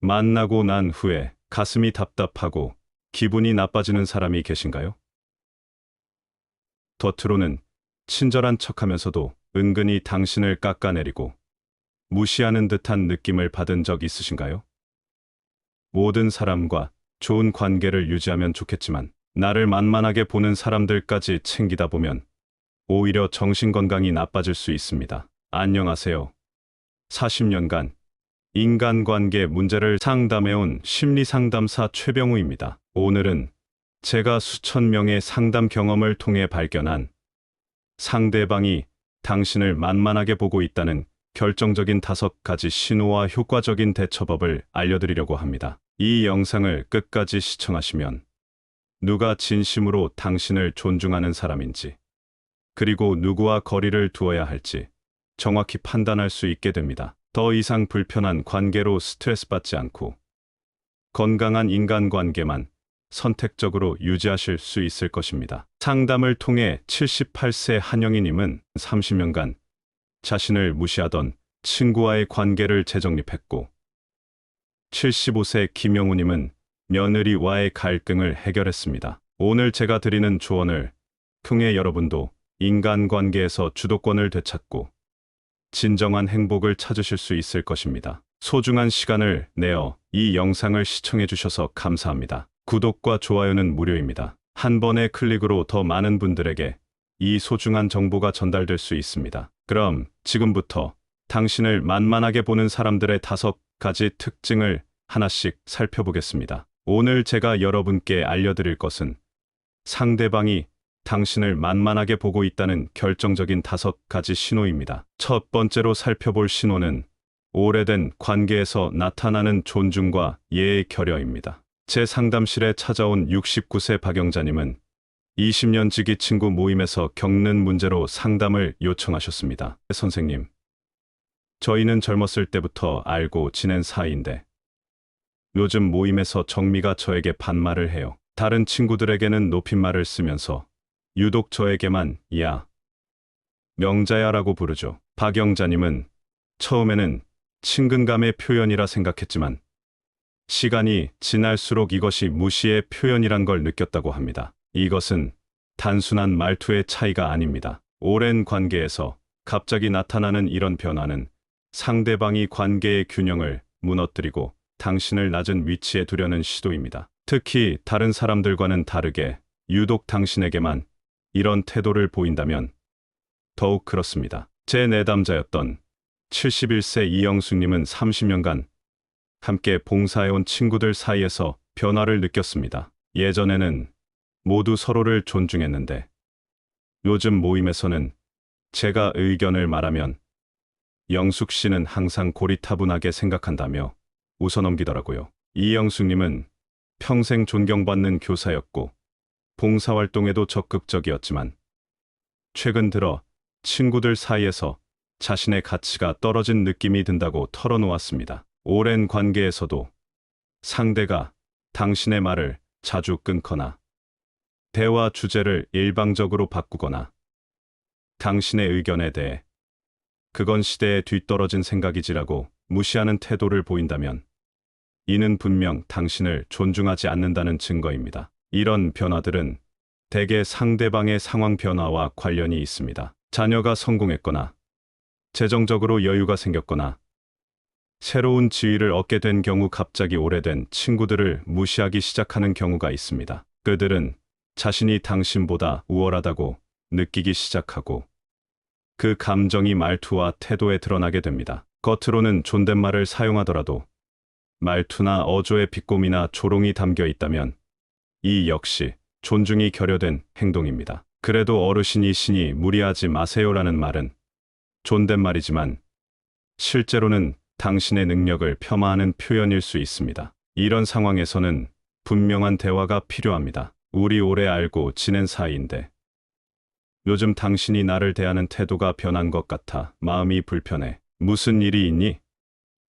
만나고 난 후에 가슴이 답답하고 기분이 나빠지는 사람이 계신가요? 겉으로는 친절한 척하면서도 은근히 당신을 깎아내리고 무시하는 듯한 느낌을 받은 적 있으신가요? 모든 사람과 좋은 관계를 유지하면 좋겠지만 나를 만만하게 보는 사람들까지 챙기다 보면 오히려 정신건강이 나빠질 수 있습니다. 안녕하세요. 40년간 인간관계 문제를 상담해온 심리상담사 최병우입니다. 오늘은 제가 수천 명의 상담 경험을 통해 발견한 상대방이 당신을 만만하게 보고 있다는 결정적인 5가지 신호와 효과적인 대처법을 알려드리려고 합니다. 이 영상을 끝까지 시청하시면 누가 진심으로 당신을 존중하는 사람인지, 그리고 누구와 거리를 두어야 할지 정확히 판단할 수 있게 됩니다. 더 이상 불편한 관계로 스트레스 받지 않고 건강한 인간관계만 선택적으로 유지하실 수 있을 것입니다. 상담을 통해 78세 한영희님은 30년간 자신을 무시하던 친구와의 관계를 재정립했고, 75세 김영우님은 며느리와의 갈등을 해결했습니다. 오늘 제가 드리는 조언을 통해 여러분도 인간관계에서 주도권을 되찾고 진정한 행복을 찾으실 수 있을 것입니다. 소중한 시간을 내어 이 영상을 시청해 주셔서 감사합니다. 구독과 좋아요는 무료입니다. 한 번의 클릭으로 더 많은 분들에게 이 소중한 정보가 전달될 수 있습니다. 그럼 지금부터 당신을 만만하게 보는 사람들의 5가지 특징을 하나씩 살펴보겠습니다. 오늘 제가 여러분께 알려드릴 것은 상대방이 당신을 만만하게 보고 있다는 결정적인 5가지 신호입니다. 첫 번째로 살펴볼 신호는 오래된 관계에서 나타나는 존중과 예의 결여입니다. 제 상담실에 찾아온 69세 박영자님은 20년 지기 친구 모임에서 겪는 문제로 상담을 요청하셨습니다. 선생님, 저희는 젊었을 때부터 알고 지낸 사이인데 요즘 모임에서 정미가 저에게 반말을 해요. 다른 친구들에게는 높임말을 쓰면서 유독 저에게만 야, 명자야라고 부르죠. 박영자님은 처음에는 친근감의 표현이라 생각했지만 시간이 지날수록 이것이 무시의 표현이란 걸 느꼈다고 합니다. 이것은 단순한 말투의 차이가 아닙니다. 오랜 관계에서 갑자기 나타나는 이런 변화는 상대방이 관계의 균형을 무너뜨리고 당신을 낮은 위치에 두려는 시도입니다. 특히 다른 사람들과는 다르게 유독 당신에게만 이런 태도를 보인다면 더욱 그렇습니다. 제 내담자였던 71세 이영숙님은 30년간 함께 봉사해온 친구들 사이에서 변화를 느꼈습니다. 예전에는 모두 서로를 존중했는데 요즘 모임에서는 제가 의견을 말하면 영숙 씨는 항상 고리타분하게 생각한다며 웃어넘기더라고요. 이영숙님은 평생 존경받는 교사였고 봉사활동에도 적극적이었지만 최근 들어 친구들 사이에서 자신의 가치가 떨어진 느낌이 든다고 털어놓았습니다. 오랜 관계에서도 상대가 당신의 말을 자주 끊거나 대화 주제를 일방적으로 바꾸거나 당신의 의견에 대해 그건 시대에 뒤떨어진 생각이지라고 무시하는 태도를 보인다면 이는 분명 당신을 존중하지 않는다는 증거입니다. 이런 변화들은 대개 상대방의 상황 변화와 관련이 있습니다. 자녀가 성공했거나 재정적으로 여유가 생겼거나 새로운 지위를 얻게 된 경우 갑자기 오래된 친구들을 무시하기 시작하는 경우가 있습니다. 그들은 자신이 당신보다 우월하다고 느끼기 시작하고 그 감정이 말투와 태도에 드러나게 됩니다. 겉으로는 존댓말을 사용하더라도 말투나 어조에 비꼬미나 조롱이 담겨 있다면 이 역시 존중이 결여된 행동입니다. 그래도 어르신이시니 무리하지 마세요라는 말은 존댓말이지만 실제로는 당신의 능력을 폄하하는 표현일 수 있습니다. 이런 상황에서는 분명한 대화가 필요합니다. 우리 오래 알고 지낸 사이인데 요즘 당신이 나를 대하는 태도가 변한 것 같아 마음이 불편해. 무슨 일이 있니?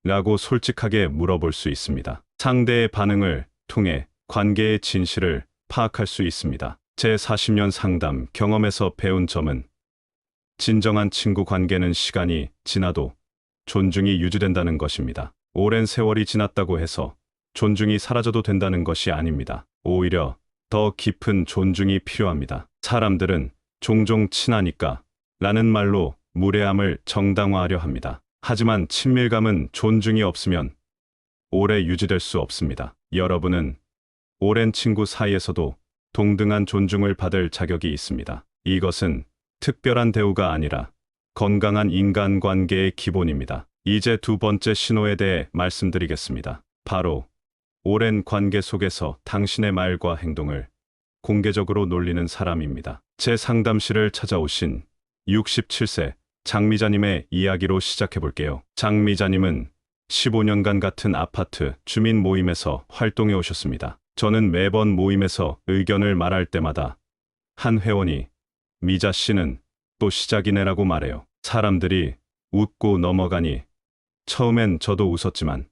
라고 솔직하게 물어볼 수 있습니다. 상대의 반응을 통해 관계의 진실을 파악할 수 있습니다. 제 40년 상담 경험에서 배운 점은 진정한 친구 관계는 시간이 지나도 존중이 유지된다는 것입니다. 오랜 세월이 지났다고 해서 존중이 사라져도 된다는 것이 아닙니다. 오히려 더 깊은 존중이 필요합니다. 사람들은 종종 친하니까 라는 말로 무례함을 정당화하려 합니다. 하지만 친밀감은 존중이 없으면 오래 유지될 수 없습니다. 여러분은 오랜 친구 사이에서도 동등한 존중을 받을 자격이 있습니다. 이것은 특별한 대우가 아니라 건강한 인간관계의 기본입니다. 이제 두 번째 신호에 대해 말씀드리겠습니다. 바로 오랜 관계 속에서 당신의 말과 행동을 공개적으로 놀리는 사람입니다. 제 상담실을 찾아오신 67세 장미자님의 이야기로 시작해 볼게요. 장미자님은 15년간 같은 아파트 주민 모임에서 활동해 오셨습니다. 저는 매번 모임에서 의견을 말할 때마다 한 회원이 미자 씨는 또 시작이네라고 말해요. 사람들이 웃고 넘어가니 처음엔 저도 웃었지만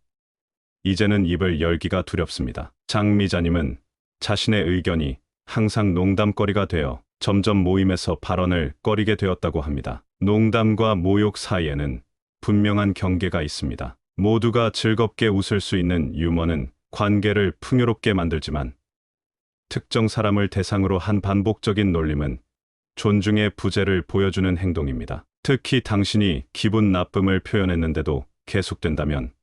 이제는 입을 열기가 두렵습니다. 장미자님은 자신의 의견이 항상 농담거리가 되어 점점 모임에서 발언을 꺼리게 되었다고 합니다. 농담과 모욕 사이에는 분명한 경계가 있습니다. 모두가 즐겁게 웃을 수 있는 유머는 관계를 풍요롭게 만들지만 특정 사람을 대상으로 한 반복적인 놀림은 존중의 부재를 보여주는 행동입니다. 특히 당신이 기분 나쁨을 표현했는데도 계속된다면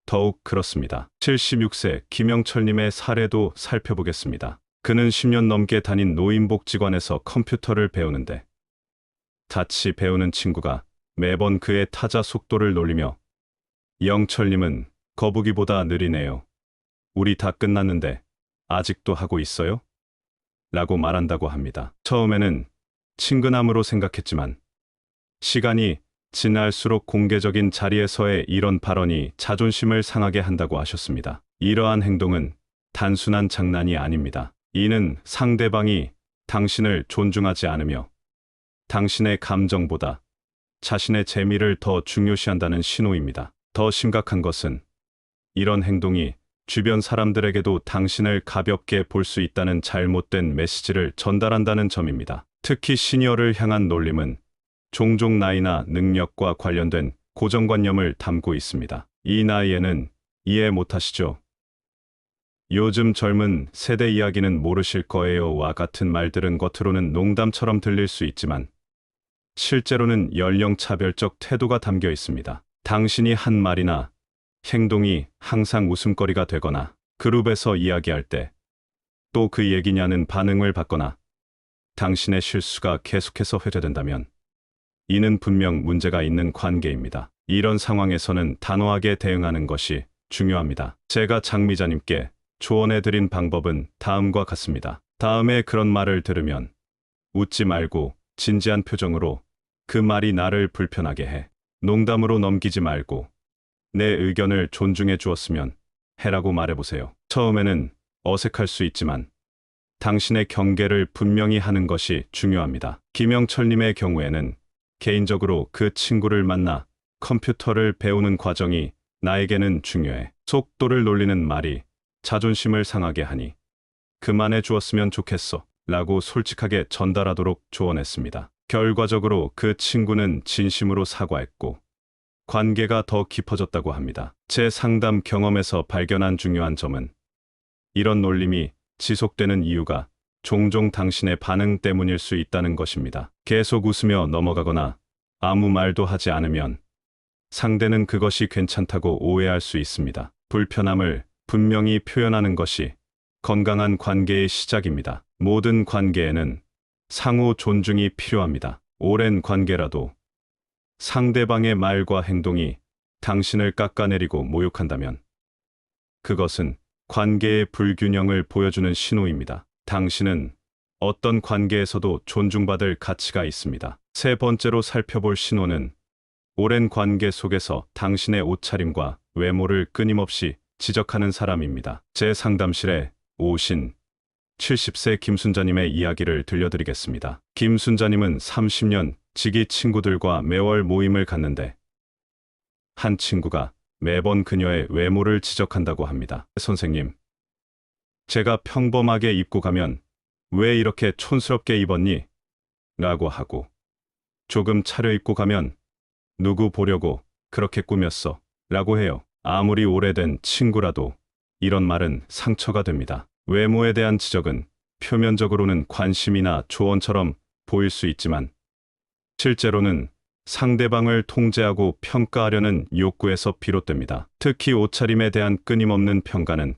더욱 그렇습니다. 76세 김영철님의 사례도 살펴보겠습니다. 그는 10년 넘게 다닌 노인복지관에서 컴퓨터를 배우는데 같이 배우는 친구가 매번 그의 타자 속도를 놀리며 영철님은 거북이보다 느리네요. 우리 다 끝났는데 아직도 하고 있어요? 라고 말한다고 합니다. 처음에는 친근함으로 생각했지만 시간이 지날수록 공개적인 자리에서의 이런 발언이 자존심을 상하게 한다고 하셨습니다. 이러한 행동은 단순한 장난이 아닙니다. 이는 상대방이 당신을 존중하지 않으며 당신의 감정보다 자신의 재미를 더 중요시한다는 신호입니다. 더 심각한 것은 이런 행동이 주변 사람들에게도 당신을 가볍게 볼 수 있다는 잘못된 메시지를 전달한다는 점입니다. 특히 시니어를 향한 놀림은 종종 나이나 능력과 관련된 고정관념을 담고 있습니다. 이 나이에는 이해 못하시죠? 요즘 젊은 세대 이야기는 모르실 거예요와 같은 말들은 겉으로는 농담처럼 들릴 수 있지만 실제로는 연령차별적 태도가 담겨 있습니다. 당신이 한 말이나 행동이 항상 웃음거리가 되거나 그룹에서 이야기할 때 또 그 얘기냐는 반응을 받거나 당신의 실수가 계속해서 회자된다면 이는 분명 문제가 있는 관계입니다. 이런 상황에서는 단호하게 대응하는 것이 중요합니다. 제가 장미자님께 조언해드린 방법은 다음과 같습니다. 다음에 그런 말을 들으면 웃지 말고 진지한 표정으로 그 말이 나를 불편하게 해. 농담으로 넘기지 말고 내 의견을 존중해 주었으면 해라고 말해보세요. 처음에는 어색할 수 있지만 당신의 경계를 분명히 하는 것이 중요합니다. 김영철님의 경우에는 개인적으로 그 친구를 만나 컴퓨터를 배우는 과정이 나에게는 중요해. 속도를 놀리는 말이 자존심을 상하게 하니 그만해 주었으면 좋겠어 라고 솔직하게 전달하도록 조언했습니다. 결과적으로 그 친구는 진심으로 사과했고 관계가 더 깊어졌다고 합니다. 제 상담 경험에서 발견한 중요한 점은 이런 놀림이 지속되는 이유가 종종 당신의 반응 때문일 수 있다는 것입니다. 계속 웃으며 넘어가거나 아무 말도 하지 않으면 상대는 그것이 괜찮다고 오해할 수 있습니다. 불편함을 분명히 표현하는 것이 건강한 관계의 시작입니다. 모든 관계에는 상호 존중이 필요합니다. 오랜 관계라도 상대방의 말과 행동이 당신을 깎아내리고 모욕한다면 그것은 관계의 불균형을 보여주는 신호입니다. 당신은 어떤 관계에서도 존중받을 가치가 있습니다. 세 번째로 살펴볼 신호는 오랜 관계 속에서 당신의 옷차림과 외모를 끊임없이 지적하는 사람입니다. 제 상담실에 오신 70세 김순자님의 이야기를 들려드리겠습니다. 김순자님은 30년 지기 친구들과 매월 모임을 갖는데 한 친구가 매번 그녀의 외모를 지적한다고 합니다. 선생님, 제가 평범하게 입고 가면 왜 이렇게 촌스럽게 입었니? 라고 하고 조금 차려입고 가면 누구 보려고 그렇게 꾸몄어? 라고 해요. 아무리 오래된 친구라도 이런 말은 상처가 됩니다. 외모에 대한 지적은 표면적으로는 관심이나 조언처럼 보일 수 있지만 실제로는 상대방을 통제하고 평가하려는 욕구에서 비롯됩니다. 특히 옷차림에 대한 끊임없는 평가는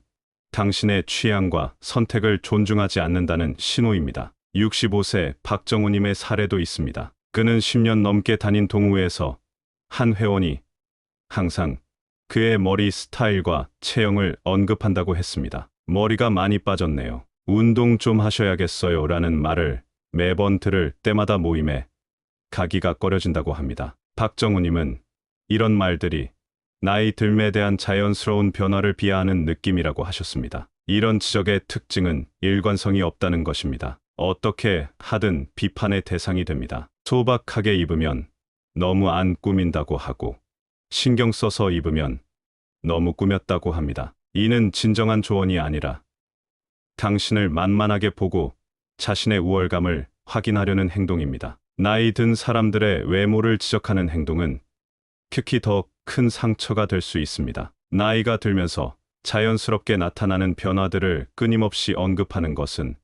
당신의 취향과 선택을 존중하지 않는다는 신호입니다. 65세 박정우님의 사례도 있습니다. 그는 10년 넘게 다닌 동호회에서 한 회원이 항상 그의 머리 스타일과 체형을 언급한다고 했습니다. 머리가 많이 빠졌네요. 운동 좀 하셔야겠어요. 라는 말을 매번 들을 때마다 모임에 가기가 꺼려진다고 합니다. 박정우님은 이런 말들이 나이 들매에 대한 자연스러운 변화를 비하하는 느낌이라고 하셨습니다. 이런 지적의 특징은 일관성이 없다는 것입니다. 어떻게 하든 비판의 대상이 됩니다. 소박하게 입으면 너무 안 꾸민다고 하고 신경 써서 입으면 너무 꾸몄다고 합니다. 이는 진정한 조언이 아니라 당신을 만만하게 보고 자신의 우월감을 확인하려는 행동입니다. 나이 든 사람들의 외모를 지적하는 행동은 특히 더 큰 상처가 될 수 있습니다. 나이가 들면서 자연스럽게 나타나는 변화들을 끊임없이 언급하는 것은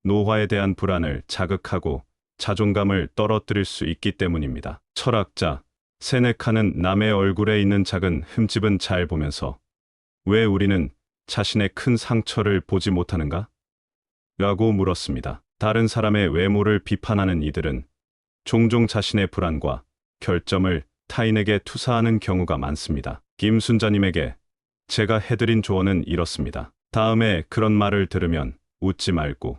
노화에 대한 불안을 자극하고 자존감을 떨어뜨릴 수 있기 때문입니다. 철학자 세네카는 남의 얼굴에 있는 작은 흠집은 잘 보면서 왜 우리는 자신의 큰 상처를 보지 못하는가? 라고 물었습니다. 다른 사람의 외모를 비판하는 이들은 종종 자신의 불안과 결점을 타인에게 투사하는 경우가 많습니다. 김순자님에게 제가 해드린 조언은 이렇습니다. 다음에 그런 말을 들으면 웃지 말고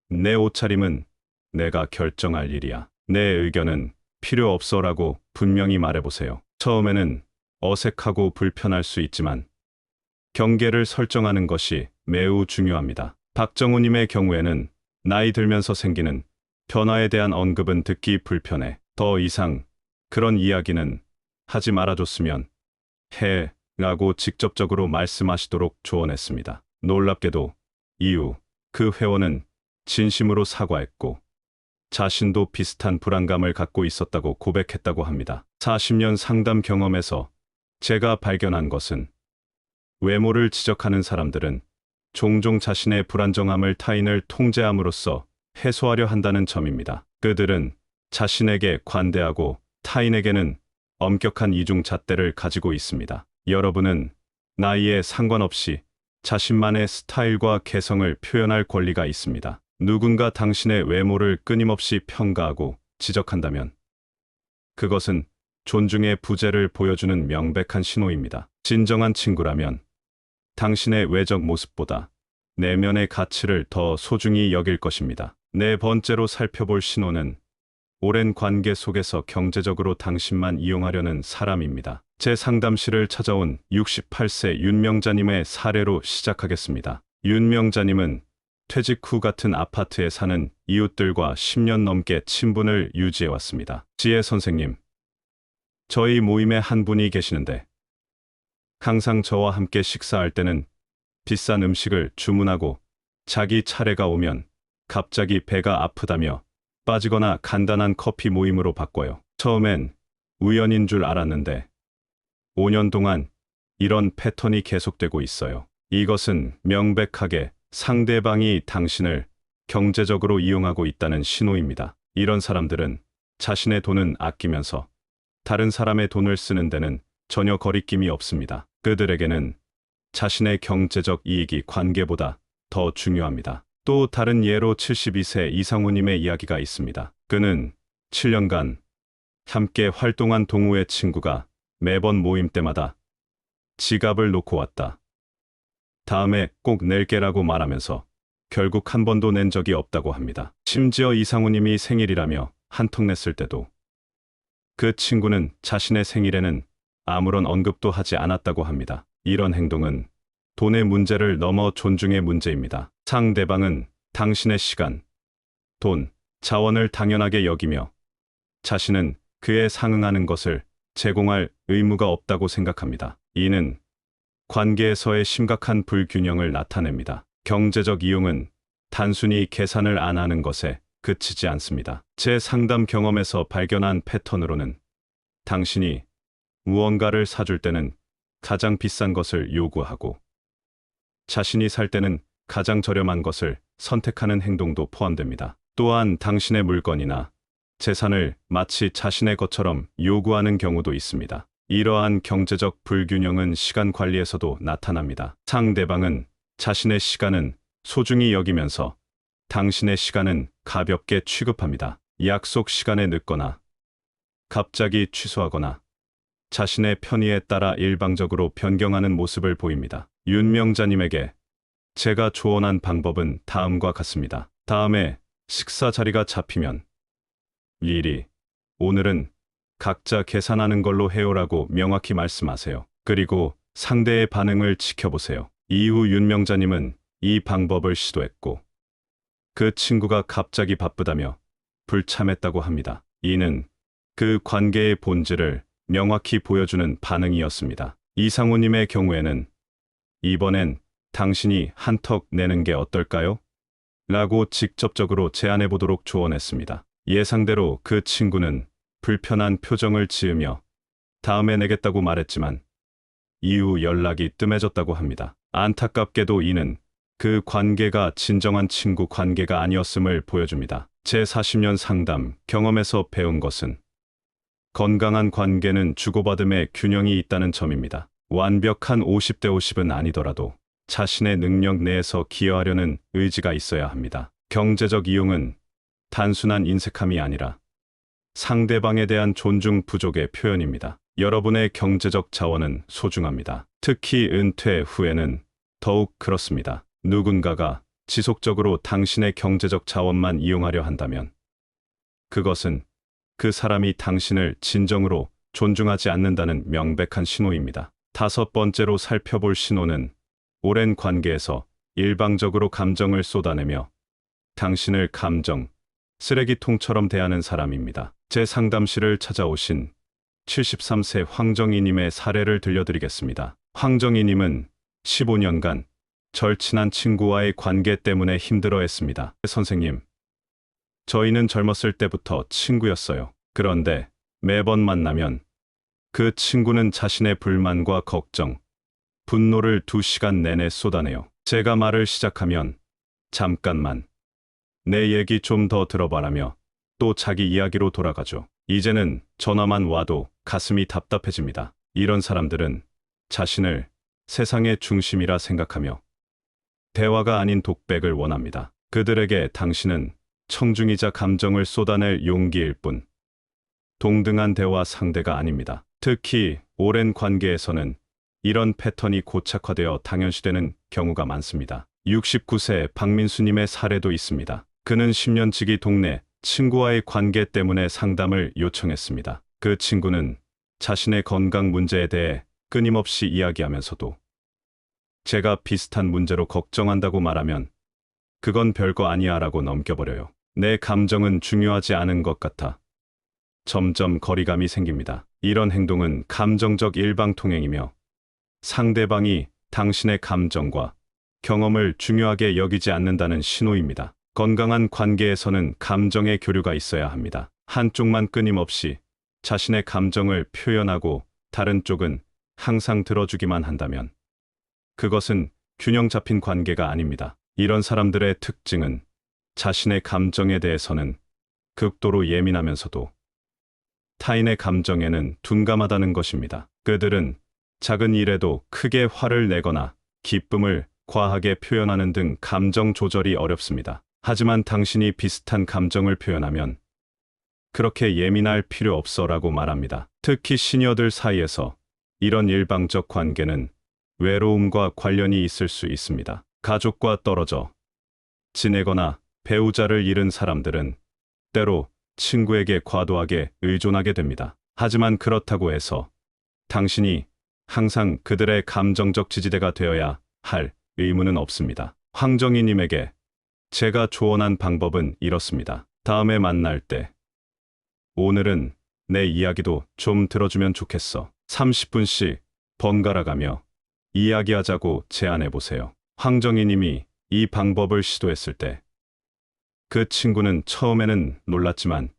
내 옷차림은 내가 결정할 일이야. 내 의견은 필요 없어라고 분명히 말해보세요. 처음에는 어색하고 불편할 수 있지만 경계를 설정하는 것이 매우 중요합니다. 박정우님의 경우에는 나이 들면서 생기는 변화에 대한 언급은 듣기 불편해. 더 이상 그런 이야기는 하지 말아줬으면 해 라고 직접적으로 말씀하시도록 조언했습니다. 놀랍게도 이후 그 회원은 진심으로 사과했고 자신도 비슷한 불안감을 갖고 있었다고 고백했다고 합니다. 40년 상담 경험에서 제가 발견한 것은 외모를 지적하는 사람들은 종종 자신의 불안정함을 타인을 통제함으로써 해소하려 한다는 점입니다. 그들은 자신에게 관대하고 타인에게는 엄격한 이중 잣대를 가지고 있습니다. 여러분은 나이에 상관없이 자신만의 스타일과 개성을 표현할 권리가 있습니다. 누군가 당신의 외모를 끊임없이 평가하고 지적한다면 그것은 존중의 부재를 보여주는 명백한 신호입니다. 진정한 친구라면 당신의 외적 모습보다 내면의 가치를 더 소중히 여길 것입니다. 네 번째로 살펴볼 신호는 오랜 관계 속에서 경제적으로 당신만 이용하려는 사람입니다. 제 상담실을 찾아온 68세 윤명자님의 사례로 시작하겠습니다. 윤명자님은 퇴직 후 같은 아파트에 사는 이웃들과 10년 넘게 친분을 유지해왔습니다. 지혜 선생님, 저희 모임에 한 분이 계시는데 항상 저와 함께 식사할 때는 비싼 음식을 주문하고 자기 차례가 오면 갑자기 배가 아프다며 빠지거나 간단한 커피 모임으로 바꿔요. 처음엔 우연인 줄 알았는데 5년 동안 이런 패턴이 계속되고 있어요. 이것은 명백하게 상대방이 당신을 경제적으로 이용하고 있다는 신호입니다. 이런 사람들은 자신의 돈은 아끼면서 다른 사람의 돈을 쓰는 데는 전혀 거리낌이 없습니다. 그들에게는 자신의 경제적 이익이 관계보다 더 중요합니다. 또 다른 예로 72세 이상우님의 이야기가 있습니다. 그는 7년간 함께 활동한 동호회 친구가 매번 모임 때마다 지갑을 놓고 왔다. 다음에 꼭 낼게라고 말하면서 결국 한 번도 낸 적이 없다고 합니다. 심지어 이상우님이 생일이라며 한턱 냈을 때도 그 친구는 자신의 생일에는 아무런 언급도 하지 않았다고 합니다. 이런 행동은 돈의 문제를 넘어 존중의 문제입니다. 상대방은 당신의 시간, 돈, 자원을 당연하게 여기며 자신은 그에 상응하는 것을 제공할 의무가 없다고 생각합니다. 이는 관계에서의 심각한 불균형을 나타냅니다. 경제적 이용은 단순히 계산을 안 하는 것에 그치지 않습니다. 제 상담 경험에서 발견한 패턴으로는 당신이 무언가를 사줄 때는 가장 비싼 것을 요구하고 자신이 살 때는 가장 저렴한 것을 선택하는 행동도 포함됩니다. 또한 당신의 물건이나 재산을 마치 자신의 것처럼 요구하는 경우도 있습니다. 이러한 경제적 불균형은 시간 관리에서도 나타납니다. 상대방은 자신의 시간은 소중히 여기면서 당신의 시간은 가볍게 취급합니다. 약속 시간에 늦거나 갑자기 취소하거나 자신의 편의에 따라 일방적으로 변경하는 모습을 보입니다. 윤명자님에게 제가 조언한 방법은 다음과 같습니다. 다음에 식사 자리가 잡히면 미리 오늘은 각자 계산하는 걸로 해요라고 명확히 말씀하세요. 그리고 상대의 반응을 지켜보세요. 이후 윤명자님은 이 방법을 시도했고 그 친구가 갑자기 바쁘다며 불참했다고 합니다. 이는 그 관계의 본질을 명확히 보여주는 반응이었습니다. 이상우님의 경우에는 이번엔 당신이 한턱 내는 게 어떨까요? 라고 직접적으로 제안해 보도록 조언했습니다. 예상대로 그 친구는 불편한 표정을 지으며 다음에 내겠다고 말했지만 이후 연락이 뜸해졌다고 합니다. 안타깝게도 이는 그 관계가 진정한 친구 관계가 아니었음을 보여줍니다. 제40년 상담 경험에서 배운 것은 건강한 관계는 주고받음의 균형이 있다는 점입니다. 완벽한 50대 50은 아니더라도 자신의 능력 내에서 기여하려는 의지가 있어야 합니다. 경제적 이용은 단순한 인색함이 아니라 상대방에 대한 존중 부족의 표현입니다. 여러분의 경제적 자원은 소중합니다. 특히 은퇴 후에는 더욱 그렇습니다. 누군가가 지속적으로 당신의 경제적 자원만 이용하려 한다면 그것은 그 사람이 당신을 진정으로 존중하지 않는다는 명백한 신호입니다. 다섯 번째로 살펴볼 신호는 오랜 관계에서 일방적으로 감정을 쏟아내며 당신을 감정 쓰레기통처럼 대하는 사람입니다. 제 상담실을 찾아오신 73세 황정희님의 사례를 들려드리겠습니다. 황정희님은 15년간 절친한 친구와의 관계 때문에 힘들어했습니다. 선생님, 저희는 젊었을 때부터 친구였어요. 그런데 매번 만나면 그 친구는 자신의 불만과 걱정, 분노를 2시간 내내 쏟아내요. 제가 말을 시작하면 잠깐만 내 얘기 좀 더 들어봐라며 또 자기 이야기로 돌아가죠. 이제는 전화만 와도 가슴이 답답해집니다. 이런 사람들은 자신을 세상의 중심이라 생각하며 대화가 아닌 독백을 원합니다. 그들에게 당신은 청중이자 감정을 쏟아낼 용기일 뿐 동등한 대화 상대가 아닙니다. 특히 오랜 관계에서는 이런 패턴이 고착화되어 당연시되는 경우가 많습니다. 69세 박민수님의 사례도 있습니다. 그는 10년지기 동네 친구와의 관계 때문에 상담을 요청했습니다. 그 친구는 자신의 건강 문제에 대해 끊임없이 이야기하면서도 제가 비슷한 문제로 걱정한다고 말하면 그건 별거 아니야 라고 넘겨버려요. 내 감정은 중요하지 않은 것 같아 점점 거리감이 생깁니다. 이런 행동은 감정적 일방통행이며 상대방이 당신의 감정과 경험을 중요하게 여기지 않는다는 신호입니다. 건강한 관계에서는 감정의 교류가 있어야 합니다. 한쪽만 끊임없이 자신의 감정을 표현하고 다른 쪽은 항상 들어주기만 한다면 그것은 균형 잡힌 관계가 아닙니다. 이런 사람들의 특징은 자신의 감정에 대해서는 극도로 예민하면서도 타인의 감정에는 둔감하다는 것입니다. 그들은 작은 일에도 크게 화를 내거나 기쁨을 과하게 표현하는 등 감정 조절이 어렵습니다. 하지만 당신이 비슷한 감정을 표현하면 그렇게 예민할 필요 없어라고 말합니다. 특히 시니어들 사이에서 이런 일방적 관계는 외로움과 관련이 있을 수 있습니다. 가족과 떨어져 지내거나 배우자를 잃은 사람들은 때로 친구에게 과도하게 의존하게 됩니다. 하지만 그렇다고 해서 당신이 항상 그들의 감정적 지지대가 되어야 할 의무는 없습니다. 황정희님에게 제가 조언한 방법은 이렇습니다. 다음에 만날 때 오늘은 내 이야기도 좀 들어주면 좋겠어. 30분씩 번갈아가며 이야기하자고 제안해보세요. 황정희님이 이 방법을 시도했을 때 그 친구는 처음에는 놀랐지만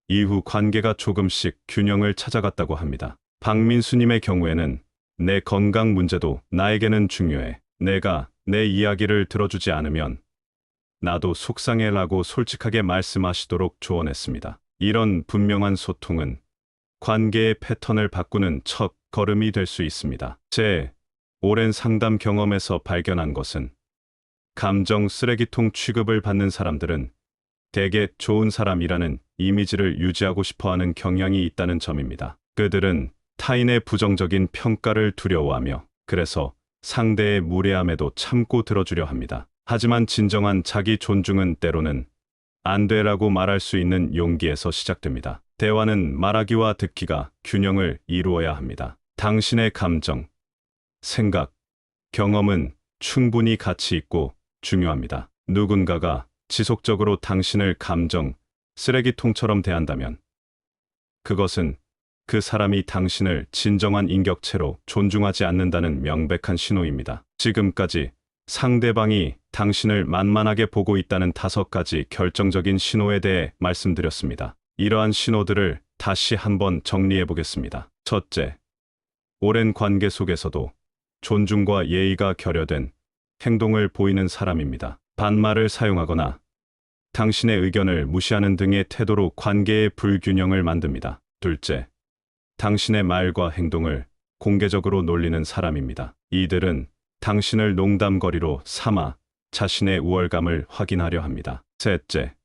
이후 관계가 조금씩 균형을 찾아갔다고 합니다. 박민수님의 경우에는 내 건강 문제도 나에게는 중요해. 내가 내 이야기를 들어주지 않으면 나도 속상해라고 솔직하게 말씀하시도록 조언했습니다. 이런 분명한 소통은 관계의 패턴을 바꾸는 첫 걸음이 될 수 있습니다. 제 오랜 상담 경험에서 발견한 것은 감정 쓰레기통 취급을 받는 사람들은 대개 좋은 사람이라는 이미지를 유지하고 싶어하는 경향이 있다는 점입니다. 그들은 타인의 부정적인 평가를 두려워하며 그래서 상대의 무례함에도 참고 들어주려 합니다. 하지만 진정한 자기 존중은 때로는 안 돼라고 말할 수 있는 용기에서 시작됩니다. 대화는 말하기와 듣기가 균형을 이루어야 합니다. 당신의 감정, 생각, 경험은 충분히 가치 있고 중요합니다. 누군가가 지속적으로 당신을 감정, 쓰레기통처럼 대한다면 그것은 그 사람이 당신을 진정한 인격체로 존중하지 않는다는 명백한 신호입니다. 지금까지 상대방이 당신을 만만하게 보고 있다는 5가지 결정적인 신호에 대해 말씀드렸습니다. 이러한 신호들을 다시 한번 정리해 보겠습니다. 첫째, 오랜 관계 속에서도 존중과 예의가 결여된 행동을 보이는 사람입니다. 반말을 사용하거나 당신의 의견을 무시하는 등의 태도로 관계의 불균형을 만듭니다. 둘째, 당신의 말과 행동을 공개적으로 놀리는 사람입니다. 이들은 당신을 농담거리로 삼아 자신의 우월감을 확인하려 합니다. 셋째,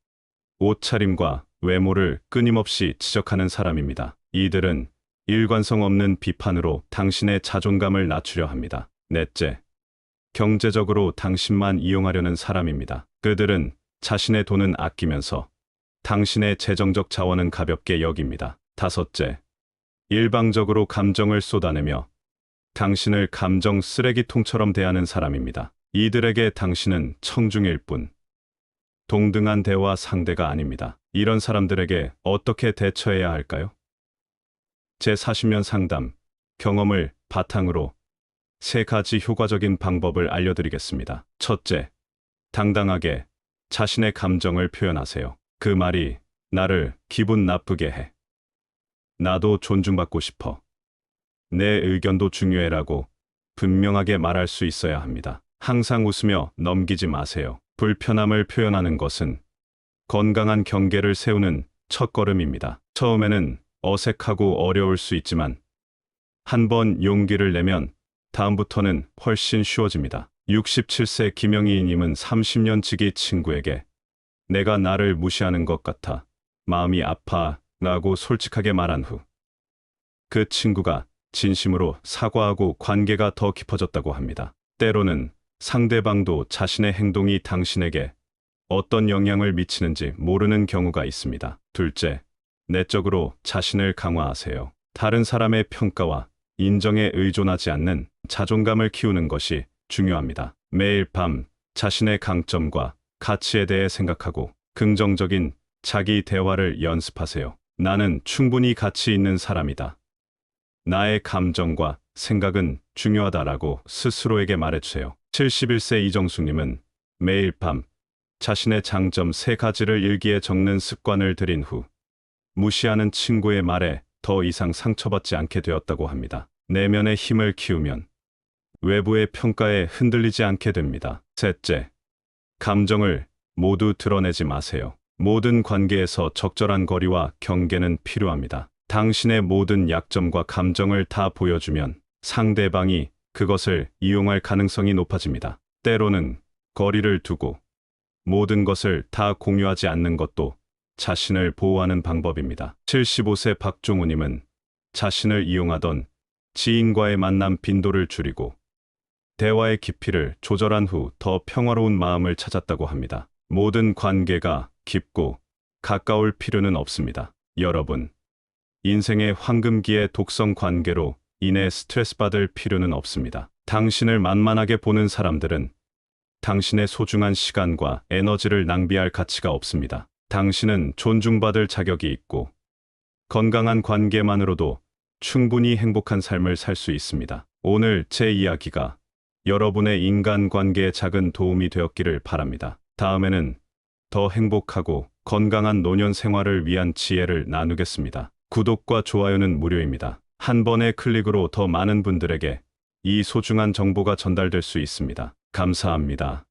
옷차림과 외모를 끊임없이 지적하는 사람입니다. 이들은 일관성 없는 비판으로 당신의 자존감을 낮추려 합니다. 넷째, 경제적으로 당신만 이용하려는 사람입니다. 그들은 자신의 돈은 아끼면서 당신의 재정적 자원은 가볍게 여깁니다. 다섯째, 일방적으로 감정을 쏟아내며 당신을 감정 쓰레기통처럼 대하는 사람입니다. 이들에게 당신은 청중일 뿐 동등한 대화 상대가 아닙니다. 이런 사람들에게 어떻게 대처해야 할까요? 제 40년 상담 경험을 바탕으로 3가지 효과적인 방법을 알려드리겠습니다. 첫째, 당당하게 자신의 감정을 표현하세요. 그 말이 나를 기분 나쁘게 해. 나도 존중받고 싶어. 내 의견도 중요해라고 분명하게 말할 수 있어야 합니다. 항상 웃으며 넘기지 마세요. 불편함을 표현하는 것은 건강한 경계를 세우는 첫걸음입니다. 처음에는 어색하고 어려울 수 있지만 한번 용기를 내면 다음부터는 훨씬 쉬워집니다. 67세 김영희님은 30년 지기 친구에게 내가 나를 무시하는 것 같아 마음이 아파 라고 솔직하게 말한 후 그 친구가 진심으로 사과하고 관계가 더 깊어졌다고 합니다. 때로는 상대방도 자신의 행동이 당신에게 어떤 영향을 미치는지 모르는 경우가 있습니다. 둘째, 내적으로 자신을 강화하세요. 다른 사람의 평가와 인정에 의존하지 않는 자존감을 키우는 것이 중요합니다. 매일 밤 자신의 강점과 가치에 대해 생각하고 긍정적인 자기 대화를 연습하세요. 나는 충분히 가치 있는 사람이다. 나의 감정과 생각은 중요하다라고 스스로에게 말해주세요. 71세 이정숙님은 매일 밤 자신의 장점 3가지를 일기에 적는 습관을 들인 후 무시하는 친구의 말에 더 이상 상처받지 않게 되었다고 합니다. 내면의 힘을 키우면 외부의 평가에 흔들리지 않게 됩니다. 셋째, 감정을 모두 드러내지 마세요. 모든 관계에서 적절한 거리와 경계는 필요합니다. 당신의 모든 약점과 감정을 다 보여주면 상대방이 그것을 이용할 가능성이 높아집니다. 때로는 거리를 두고 모든 것을 다 공유하지 않는 것도 자신을 보호하는 방법입니다. 75세 박종우님은 자신을 이용하던 지인과의 만남 빈도를 줄이고 대화의 깊이를 조절한 후 더 평화로운 마음을 찾았다고 합니다. 모든 관계가 깊고 가까울 필요는 없습니다. 여러분, 인생의 황금기의 독성 관계로 인해 스트레스 받을 필요는 없습니다. 당신을 만만하게 보는 사람들은 당신의 소중한 시간과 에너지를 낭비할 가치가 없습니다. 당신은 존중받을 자격이 있고 건강한 관계만으로도 충분히 행복한 삶을 살 수 있습니다. 오늘 제 이야기가 여러분의 인간관계에 작은 도움이 되었기를 바랍니다. 다음에는 더 행복하고 건강한 노년 생활을 위한 지혜를 나누겠습니다. 구독과 좋아요는 무료입니다. 한 번의 클릭으로 더 많은 분들에게 이 소중한 정보가 전달될 수 있습니다. 감사합니다.